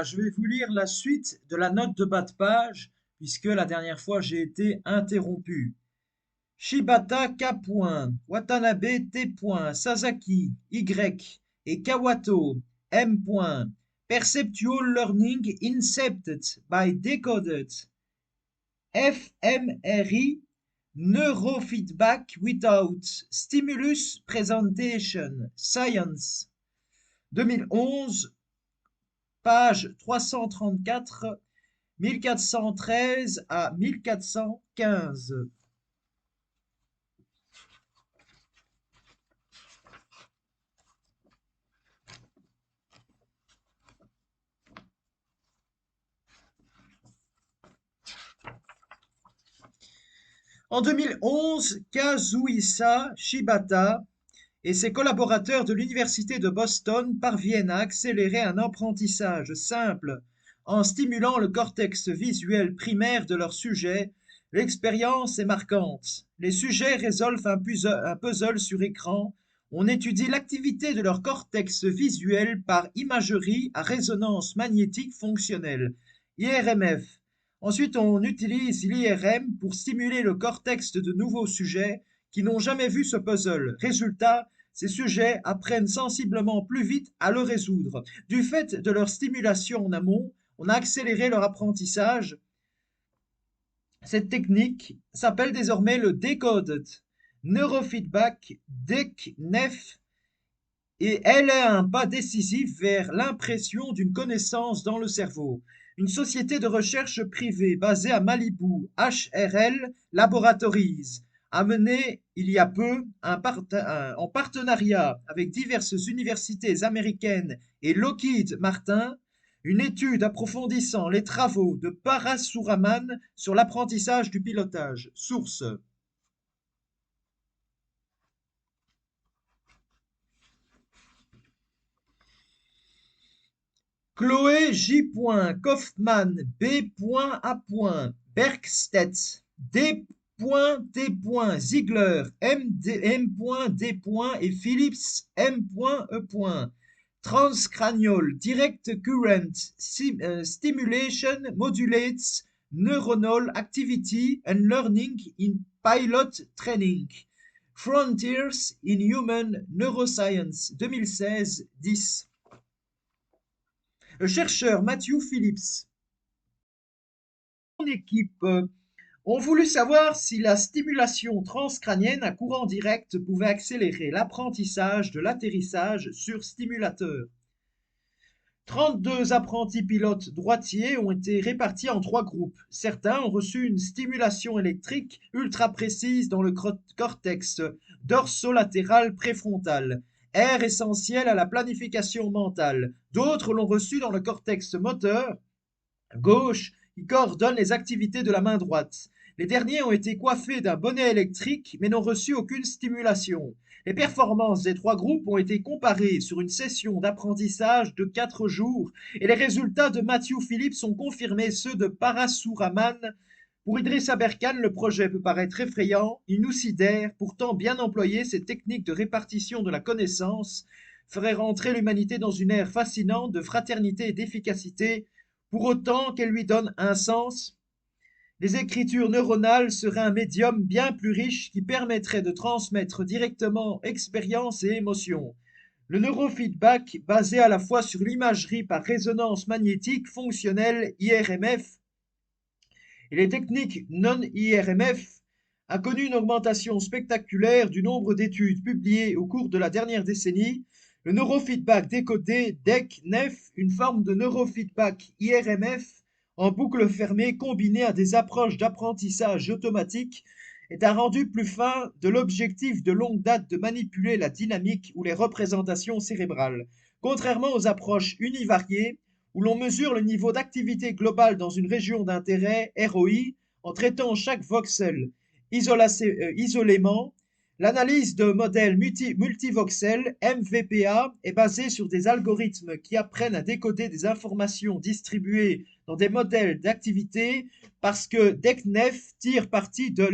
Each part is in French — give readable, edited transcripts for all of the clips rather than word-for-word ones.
Je vais vous lire la suite de la note de bas de page, puisque la dernière fois j'ai été interrompu. Shibata K. Watanabe T. Sasaki Y et Kawato M. Perceptual learning incepted by decoded fMRI neurofeedback without stimulus presentation science 2011 page 334 1413 à 1415. En 2011, Kazuhisa Shibata et ses collaborateurs de l'Université de Boston parviennent à accélérer un apprentissage simple en stimulant le cortex visuel primaire de leur sujet. L'expérience est marquante. Les sujets résolvent un puzzle sur écran. On étudie l'activité de leur cortex visuel par imagerie à résonance magnétique fonctionnelle, IRMF. Ensuite, on utilise l'IRM pour stimuler le cortex de nouveaux sujets qui n'ont jamais vu ce puzzle. Résultat, ces sujets apprennent sensiblement plus vite à le résoudre. Du fait de leur stimulation en amont, on a accéléré leur apprentissage. Cette technique s'appelle désormais le Decoded Neurofeedback DECNEF et elle est un pas décisif vers l'impression d'une connaissance dans le cerveau. Une société de recherche privée basée à Malibu, HRL Laboratories, a mené il y a peu, en partenariat avec diverses universités américaines et Lockheed Martin, une étude approfondissant les travaux de Parasuraman sur l'apprentissage du pilotage. Source. Chloé J. Kaufmann B. A. Bergstedt D. T. Ziegler M. D. et Phillips M. E. Transcranial direct current stimulation modulates neuronal activity and learning in pilot training. Frontiers in Human Neuroscience 2016-10. Le chercheur Matthew Phillips et son équipe ont voulu savoir si la stimulation transcrânienne à courant direct pouvait accélérer l'apprentissage de l'atterrissage sur stimulateur. 32 apprentis pilotes droitiers ont été répartis en 3 groupes. Certains ont reçu une stimulation électrique ultra précise dans le cortex dorsolatéral préfrontal, aire essentielle à la planification mentale. D'autres l'ont reçu dans le cortex moteur gauche qui coordonne les activités de la main droite. Les derniers ont été coiffés d'un bonnet électrique mais n'ont reçu aucune stimulation. Les performances des 3 groupes ont été comparées sur une session d'apprentissage de 4 jours et les résultats de Matthew Phillips ont confirmé ceux de Parasuraman. Pour Idrissa Berkane, le projet peut paraître effrayant, il nous sidère, pourtant bien employé, ces techniques de répartition de la connaissance feraient rentrer l'humanité dans une ère fascinante de fraternité et d'efficacité, pour autant qu'elle lui donne un sens. Les écritures neuronales seraient un médium bien plus riche qui permettrait de transmettre directement expérience et émotions. Le neurofeedback, basé à la fois sur l'imagerie par résonance magnétique fonctionnelle IRMF et les techniques non-IRMF, a connu une augmentation spectaculaire du nombre d'études publiées au cours de la dernière décennie. Le neurofeedback décodé DEC-NEF, une forme de neurofeedback IRMF en boucle fermée combinée à des approches d'apprentissage automatique, est un rendu plus fin de l'objectif de longue date de manipuler la dynamique ou les représentations cérébrales. Contrairement aux approches univariées, où l'on mesure le niveau d'activité globale dans une région d'intérêt, ROI, en traitant chaque voxel isolément, l'analyse de modèles multivoxels, MVPA, est basée sur des algorithmes qui apprennent à décoder des informations distribuées dans des modèles d'activité parce que DECNEF tire parti de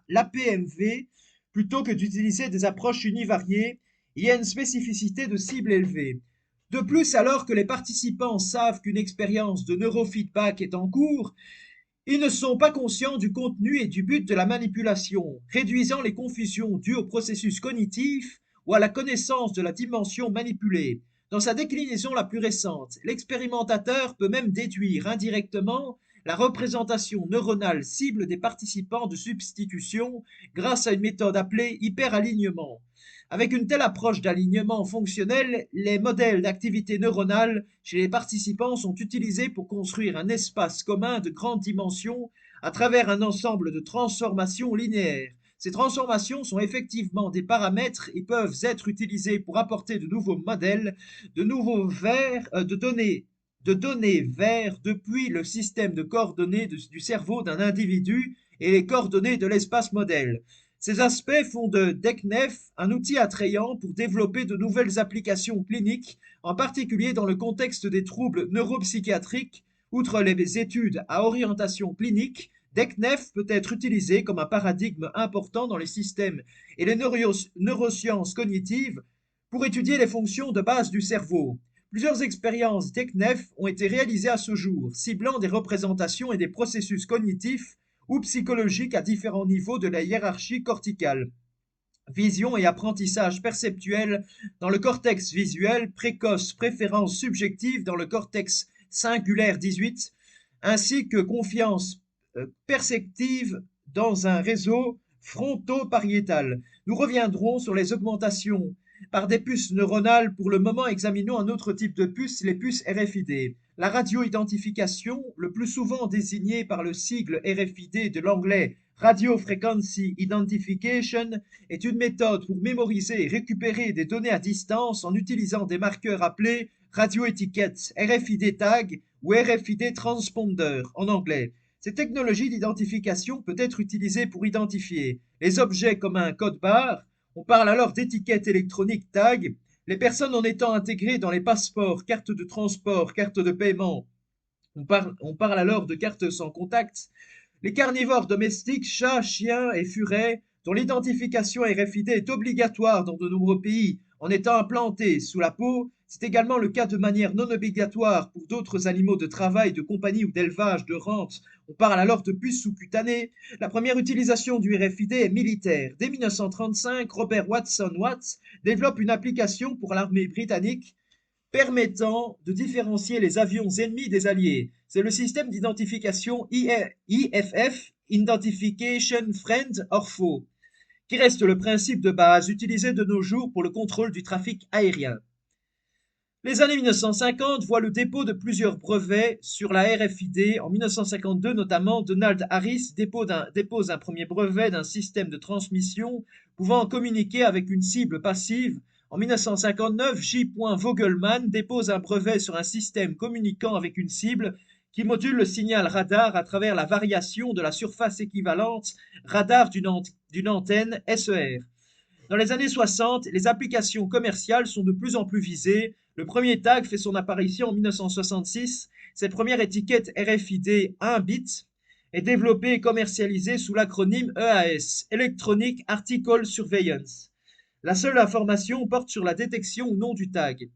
l'APMV plutôt que d'utiliser des approches univariées. Il y a une spécificité de cible élevée. De plus, alors que les participants savent qu'une expérience de neurofeedback est en cours, ils ne sont pas conscients du contenu et du but de la manipulation, réduisant les confusions dues au processus cognitif ou à la connaissance de la dimension manipulée. Dans sa déclinaison la plus récente, l'expérimentateur peut même déduire indirectement la représentation neuronale cible des participants de substitution grâce à une méthode appelée hyperalignement. Avec une telle approche d'alignement fonctionnel, les modèles d'activité neuronale chez les participants sont utilisés pour construire un espace commun de grande dimension à travers un ensemble de transformations linéaires. Ces transformations sont effectivement des paramètres et peuvent être utilisés pour apporter de nouveaux modèles, de données vers depuis le système de coordonnées du cerveau d'un individu et les coordonnées de l'espace modèle. Ces aspects font de DECNEF un outil attrayant pour développer de nouvelles applications cliniques, en particulier dans le contexte des troubles neuropsychiatriques. Outre les études à orientation clinique, DECNEF peut être utilisé comme un paradigme important dans les systèmes et les neurosciences cognitives pour étudier les fonctions de base du cerveau. Plusieurs expériences DECNEF ont été réalisées à ce jour, ciblant des représentations et des processus cognitifs ou psychologiques à différents niveaux de la hiérarchie corticale. Vision et apprentissage perceptuel dans le cortex visuel, précoce préférence subjective dans le cortex cingulaire 18, ainsi que confiance perceptive dans un réseau fronto-pariétal. Nous reviendrons sur les augmentations par des puces neuronales. Pour le moment, examinons un autre type de puce, les puces RFID. La radio-identification, le plus souvent désignée par le sigle RFID de l'anglais Radio Frequency Identification, est une méthode pour mémoriser et récupérer des données à distance en utilisant des marqueurs appelés radioétiquettes, RFID tag ou RFID transponder en anglais. Cette technologie d'identification peut être utilisée pour identifier les objets comme un code barre. On parle alors d'étiquettes électroniques tag. Les personnes en étant intégrées dans les passeports, cartes de transport, cartes de paiement. On parle alors de cartes sans contact. Les carnivores domestiques, chats, chiens et furets, dont l'identification RFID est obligatoire dans de nombreux pays en étant implantés sous la peau, c'est également le cas de manière non obligatoire pour d'autres animaux de travail, de compagnie ou d'élevage, de rente. On parle alors de puces sous-cutanées. La première utilisation du RFID est militaire. Dès 1935, Robert Watson Watts développe une application pour l'armée britannique permettant de différencier les avions ennemis des alliés. C'est le système d'identification IFF, Identification Friend or Foe, qui reste le principe de base utilisé de nos jours pour le contrôle du trafic aérien. Les années 1950 voient le dépôt de plusieurs brevets sur la RFID. En 1952 notamment, Donald Harris dépose un premier brevet d'un système de transmission pouvant communiquer avec une cible passive. En 1959, J. Vogelmann dépose un brevet sur un système communiquant avec une cible qui module le signal radar à travers la variation de la surface équivalente radar d'une antenne SER. Dans les années 60, les applications commerciales sont de plus en plus visées. Le premier tag fait son apparition en 1966. Cette première étiquette RFID 1 bit est développée et commercialisée sous l'acronyme EAS, Electronic Article Surveillance. La seule information porte sur la détection ou non du tag.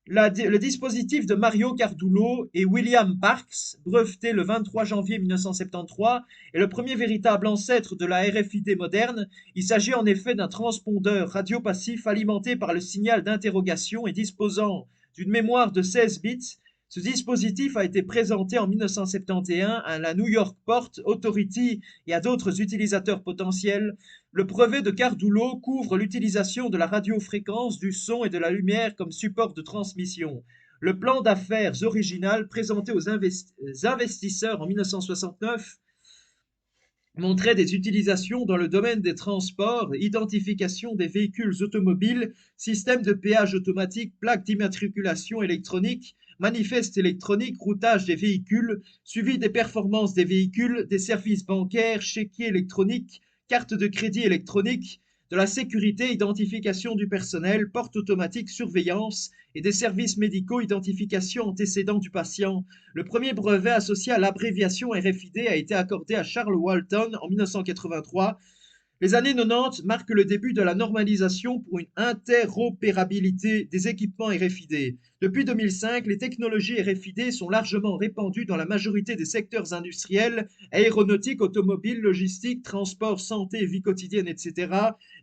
Le dispositif de Mario Cardullo et William Parks, breveté le 23 janvier 1973, est le premier véritable ancêtre de la RFID moderne. Il s'agit en effet d'un transpondeur radiopassif alimenté par le signal d'interrogation et disposant d'une mémoire de 16 bits. Ce dispositif a été présenté en 1971 à la New York Port Authority et à d'autres utilisateurs potentiels. Le brevet de Cardullo couvre l'utilisation de la radiofréquence, du son et de la lumière comme support de transmission. Le plan d'affaires original présenté aux investisseurs en 1969 montrait des utilisations dans le domaine des transports, identification des véhicules automobiles, système de péage automatique, plaque d'immatriculation électronique, manifeste électronique, routage des véhicules, suivi des performances des véhicules, des services bancaires, chéquiers électroniques, carte de crédit électronique, de la sécurité, identification du personnel, porte automatique, surveillance et des services médicaux, identification antécédent du patient. Le premier brevet associé à l'abréviation RFID a été accordé à Charles Walton en 1983. Les années 90 marquent le début de la normalisation pour une interopérabilité des équipements RFID. Depuis 2005, les technologies RFID sont largement répandues dans la majorité des secteurs industriels, aéronautique, automobile, logistique, transport, santé, vie quotidienne, etc.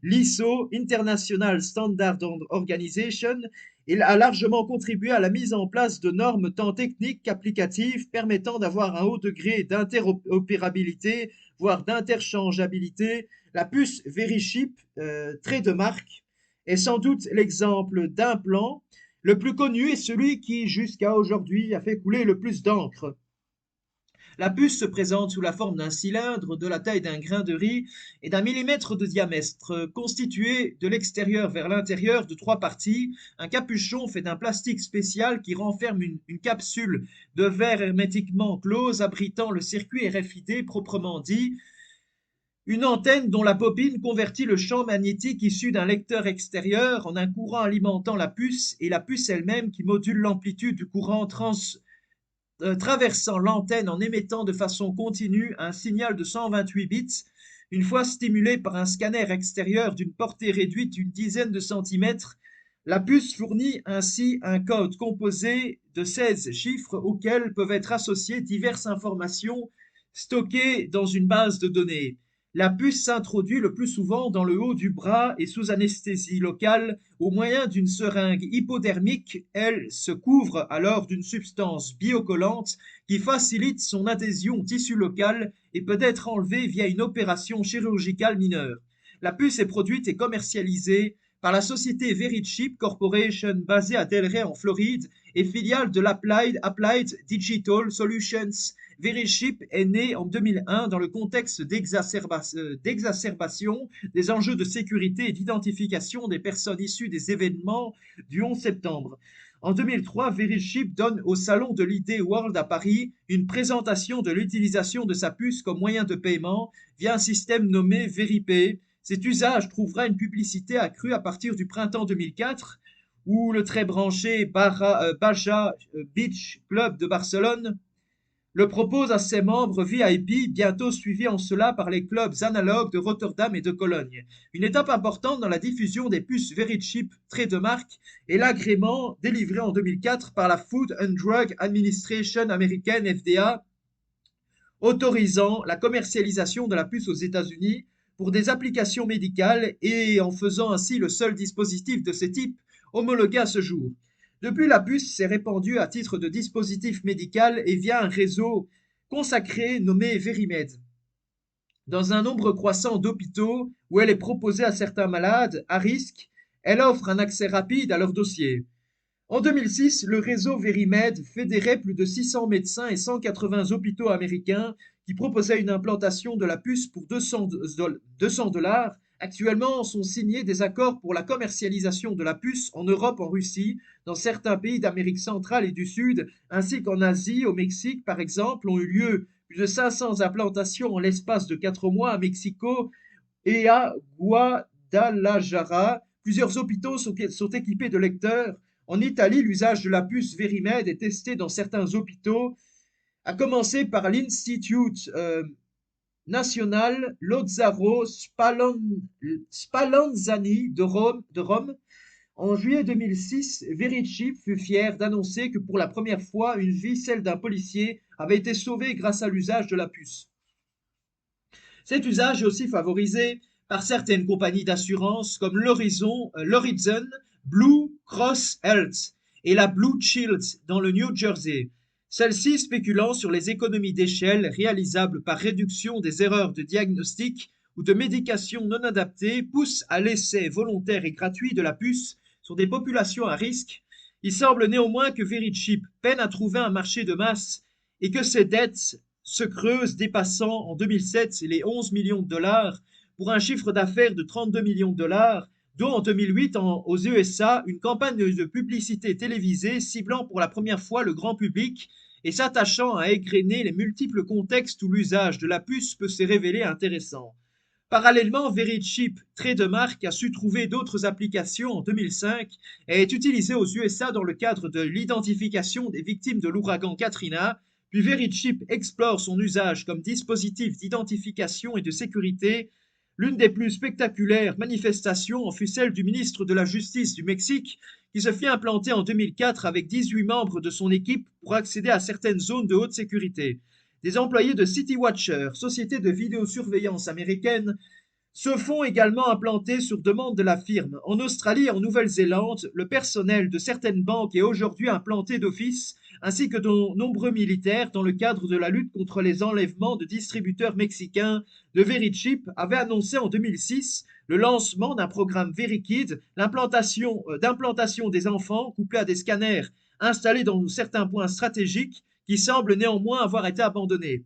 L'ISO, International Standard Organization, il a largement contribué à la mise en place de normes tant techniques qu'applicatives permettant d'avoir un haut degré d'interopérabilité, voire d'interchangeabilité. La puce Verichip, trait de marque, est sans doute l'exemple d'implant le plus connu et celui qui, jusqu'à aujourd'hui, a fait couler le plus d'encre. La puce se présente sous la forme d'un cylindre de la taille d'un grain de riz et d'un millimètre de diamètre, constitué de l'extérieur vers l'intérieur de trois parties. Un capuchon fait d'un plastique spécial qui renferme une capsule de verre hermétiquement close abritant le circuit RFID proprement dit. Une antenne dont la bobine convertit le champ magnétique issu d'un lecteur extérieur en un courant alimentant la puce et la puce elle-même qui module l'amplitude du courant traversant l'antenne en émettant de façon continue un signal de 128 bits. Une fois stimulé par un scanner extérieur d'une portée réduite d'une dizaine de centimètres, la puce fournit ainsi un code composé de 16 chiffres auxquels peuvent être associées diverses informations stockées dans une base de données. La puce s'introduit le plus souvent dans le haut du bras et sous anesthésie locale au moyen d'une seringue hypodermique. Elle se couvre alors d'une substance biocollante qui facilite son adhésion au tissu local et peut être enlevée via une opération chirurgicale mineure. La puce est produite et commercialisée par la société Verichip Corporation basée à Delray en Floride et filiale de l'Applied Digital Solutions. Verichip est né en 2001 dans le contexte d'exacerbation des enjeux de sécurité et d'identification des personnes issues des événements du 11 septembre. En 2003, Verichip donne au Salon de l'ID World à Paris une présentation de l'utilisation de sa puce comme moyen de paiement via un système nommé VeriPay. Cet usage trouvera une publicité accrue à partir du printemps 2004 où le très branché Baja Beach Club de Barcelone le propose à ses membres VIP, bientôt suivis en cela par les clubs analogues de Rotterdam et de Cologne. Une étape importante dans la diffusion des puces Verichip trait de marque est l'agrément délivré en 2004 par la Food and Drug Administration américaine FDA, autorisant la commercialisation de la puce aux États-Unis pour des applications médicales et en faisant ainsi le seul dispositif de ce type homologué à ce jour. Depuis, la puce s'est répandue à titre de dispositif médical et via un réseau consacré nommé Verimed. Dans un nombre croissant d'hôpitaux où elle est proposée à certains malades à risque, elle offre un accès rapide à leur dossier. En 2006, le réseau Verimed fédérait plus de 600 médecins et 180 hôpitaux américains qui proposaient une implantation de la puce pour 200 $. Actuellement, sont signés des accords pour la commercialisation de la puce en Europe, en Russie, dans certains pays d'Amérique centrale et du Sud, ainsi qu'en Asie, au Mexique par exemple, ont eu lieu plus de 500 implantations en l'espace de 4 mois à Mexico et à Guadalajara. Plusieurs hôpitaux sont équipés de lecteurs. En Italie, l'usage de la puce Verimed est testé dans certains hôpitaux, à commencer par l'Institut National Lazzaro Spallanzani de Rome. En juillet 2006, Verichip fut fier d'annoncer que pour la première fois, une vie, celle d'un policier, avait été sauvée grâce à l'usage de la puce. Cet usage est aussi favorisé par certaines compagnies d'assurance comme l'Horizon Blue Cross Health et la Blue Shield dans le New Jersey. Celles-ci spéculant sur les économies d'échelle réalisables par réduction des erreurs de diagnostic ou de médication non adaptées poussent à l'essai volontaire et gratuit de la puce sur des populations à risque. Il semble néanmoins que Verichip peine à trouver un marché de masse et que ses dettes se creusent, dépassant en 2007 les 11 millions de dollars pour un chiffre d'affaires de 32 millions de dollars, dont en 2008 aux USA une campagne de publicité télévisée ciblant pour la première fois le grand public et s'attachant à égrener les multiples contextes où l'usage de la puce peut se révéler intéressant. Parallèlement, Verichip, trait de marque, a su trouver d'autres applications en 2005 et est utilisé aux USA dans le cadre de l'identification des victimes de l'ouragan Katrina. Puis Verichip explore son usage comme dispositif d'identification et de sécurité L'une des plus spectaculaires manifestations en fut celle du ministre de la Justice du Mexique, qui se fit implanter en 2004 avec 18 membres de son équipe pour accéder à certaines zones de haute sécurité. Des employés de City Watcher, société de vidéosurveillance américaine, se font également implanter sur demande de la firme. En Australie et en Nouvelle-Zélande, le personnel de certaines banques est aujourd'hui implanté d'office, ainsi que de nombreux militaires dans le cadre de la lutte contre les enlèvements de distributeurs mexicains. Le VeriChip avait annoncé en 2006 le lancement d'un programme VeriKid, d'implantation des enfants couplé à des scanners installés dans certains points stratégiques qui semblent néanmoins avoir été abandonnés.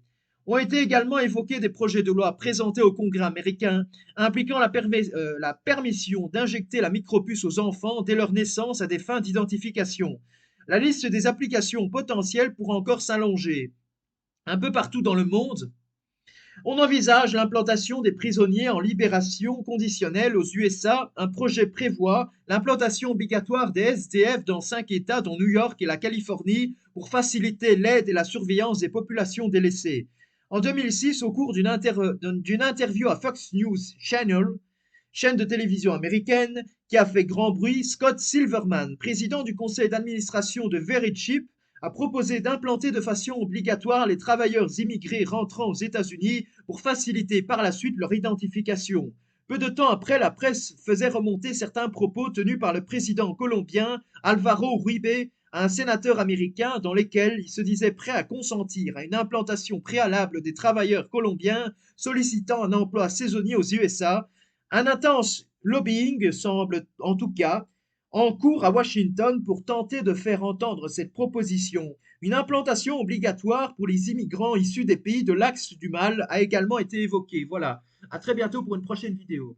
Ont été également évoqués des projets de loi présentés au Congrès américain impliquant la permission d'injecter la micropuce aux enfants dès leur naissance à des fins d'identification. La liste des applications potentielles pourra encore s'allonger. Un peu partout dans le monde, on envisage l'implantation des prisonniers en libération conditionnelle aux USA. Un projet prévoit l'implantation obligatoire des SDF dans 5 États, dont New York et la Californie, pour faciliter l'aide et la surveillance des populations délaissées. En 2006, au cours d'une interview à Fox News Channel, chaîne de télévision américaine, qui a fait grand bruit, Scott Silverman, président du conseil d'administration de VeriChip, a proposé d'implanter de façon obligatoire les travailleurs immigrés rentrant aux États-Unis pour faciliter par la suite leur identification. Peu de temps après, la presse faisait remonter certains propos tenus par le président colombien Alvaro Uribe à un sénateur américain dans lesquels il se disait prêt à consentir à une implantation préalable des travailleurs colombiens sollicitant un emploi saisonnier aux USA. Un intense lobbying semble en tout cas en cours à Washington pour tenter de faire entendre cette proposition. Une implantation obligatoire pour les immigrants issus des pays de l'axe du mal a également été évoquée. Voilà, à très bientôt pour une prochaine vidéo.